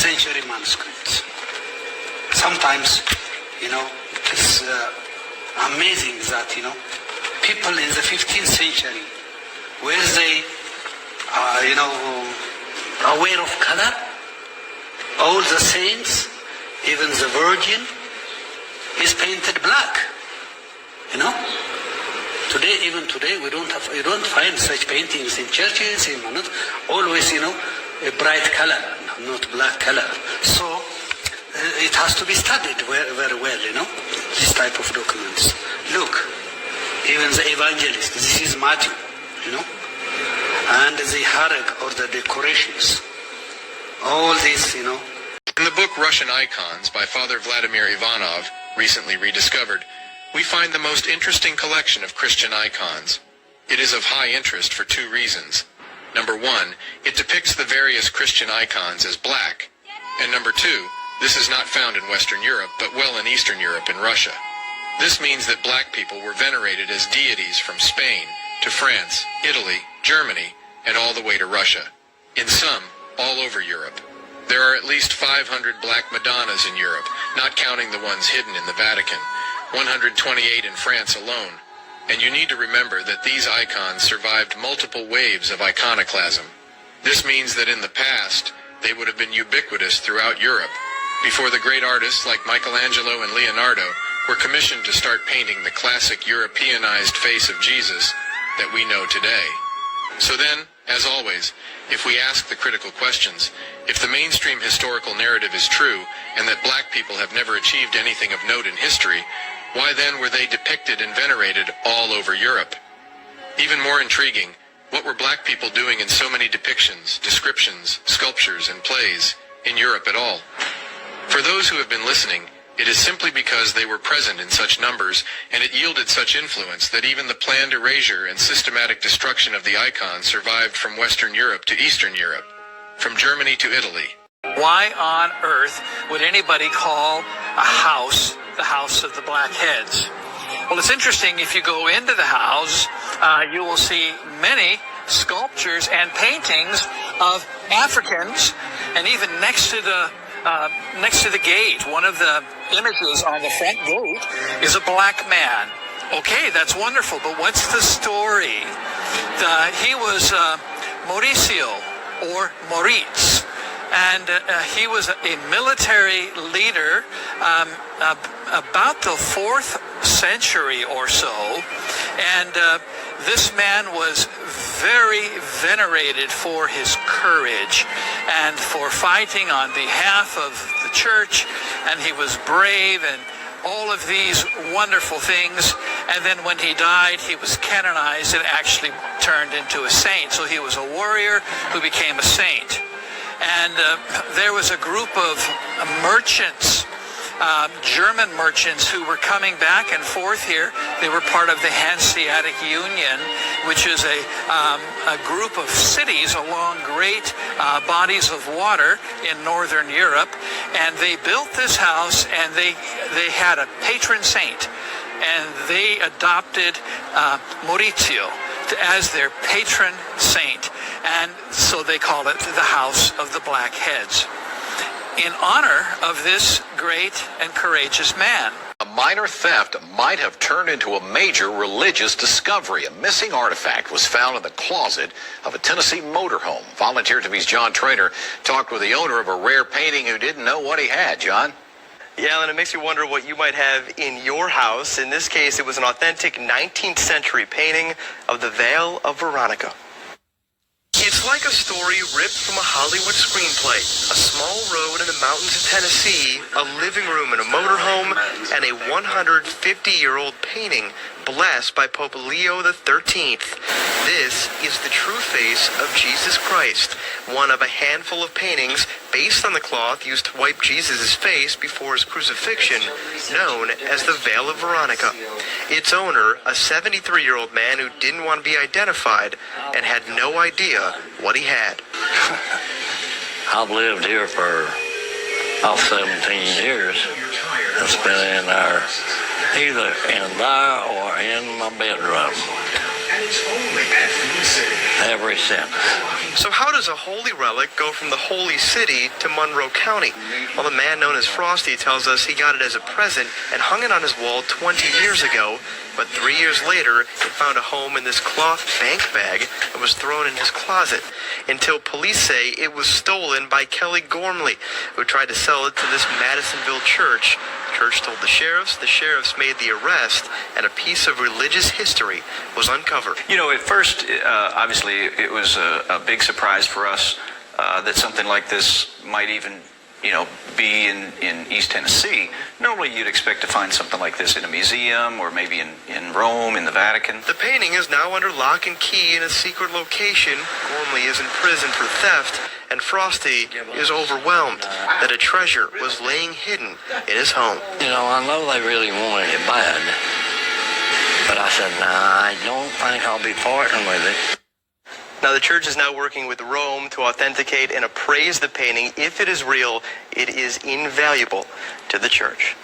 century manuscripts. Sometimes, it's amazing that, people in the 15th century, were they, aware of color? All the saints, even the Virgin, is painted black. Even today, you don't find such paintings in churches. Not always, a bright color, not black color. So it has to be studied very, very well. This type of documents. Look, even the evangelist. This is Matthew. And the herald or the decorations. All this, In the book Russian Icons by Father Vladimir Ivanov, recently rediscovered, we find the most interesting collection of Christian icons. It is of high interest for two reasons. Number one, it depicts the various Christian icons as black. And number two, this is not found in Western Europe, but well in Eastern Europe and Russia. This means that black people were venerated as deities from Spain to France, Italy, Germany, and all the way to Russia. In some, all over Europe. There are at least 500 black Madonnas in Europe, not counting the ones hidden in the Vatican. 128 in France alone, and you need to remember that these icons survived multiple waves of iconoclasm. This means that in the past, they would have been ubiquitous throughout Europe, before the great artists like Michelangelo and Leonardo were commissioned to start painting the classic Europeanized face of Jesus that we know today. So then, as always, if we ask the critical questions, if the mainstream historical narrative is true, and that black people have never achieved anything of note in history, why then were they depicted and venerated all over Europe? Even more intriguing, what were black people doing in so many depictions, descriptions, sculptures, and plays in Europe at all? For those who have been listening, it is simply because they were present in such numbers, and it yielded such influence that even the planned erasure and systematic destruction of the icons survived from Western Europe to Eastern Europe, from Germany to Italy. Why on earth would anybody call a house the House of the Blackheads? Well, it's interesting. If you go into the house, you will see many sculptures and paintings of Africans, and even next to the gate, one of the images on the front gate is a black man. Okay, that's wonderful, but what's the story? He was Mauricio, or Moritz, and he was a military leader about the 4th century or so, and this man was very venerated for his courage and for fighting on behalf of the church, and he was brave and all of these wonderful things. And then when he died, he was canonized and actually turned into a saint. So he was a warrior who became a saint. And there was a group of merchants, German merchants, who were coming back and forth here. They were part of the Hanseatic Union, which is a group of cities along great bodies of water in northern Europe. And they built this house, and they had a patron saint. And they adopted Maurizio as their patron saint. And so they call it the House of the Blackheads, in honor of this great and courageous man. A minor theft might have turned into a major religious discovery. A missing artifact was found in the closet of a Tennessee motorhome. Volunteer TV's John Trainer talked with the owner of a rare painting who didn't know what he had. John? Yeah, Alan, it makes you wonder what you might have in your house. In this case, it was an authentic 19th century painting of the Veil of Veronica. It's like a story ripped from a Hollywood screenplay. A small road in the mountains of Tennessee, a living room in a motorhome, and a 150-year-old painting blessed by Pope Leo XIII. This is the true face of Jesus Christ, one of a handful of paintings based on the cloth used to wipe Jesus' face before his crucifixion, known as the Veil of Veronica. Its owner, a 73-year-old man who didn't want to be identified and had no idea what he had. I've lived here for about 17 years. It's been in our, either in there or in my bedroom. Ever since. So how does a holy relic go from the holy city to Monroe County? Well, the man known as Frosty tells us he got it as a present and hung it on his wall 20 years ago, but 3 years later, it found a home in this cloth bank bag that was thrown in his closet, until police say it was stolen by Kelly Gormley, who tried to sell it to this Madisonville church. The church told the sheriffs made the arrest, and a piece of religious history was uncovered. You know, at first, obviously, it was a big surprise for us that something like this might even, be in East Tennessee. Normally, you'd expect to find something like this in a museum or maybe in Rome, in the Vatican. The painting is now under lock and key in a secret location. Gormley is in prison for theft, and Frosty is overwhelmed that a treasure was laying hidden in his home. I know they really wanted it bad, but I said, nah, I don't think I'll be parting with it. Now, the church is now working with Rome to authenticate and appraise the painting. If it is real, it is invaluable to the church.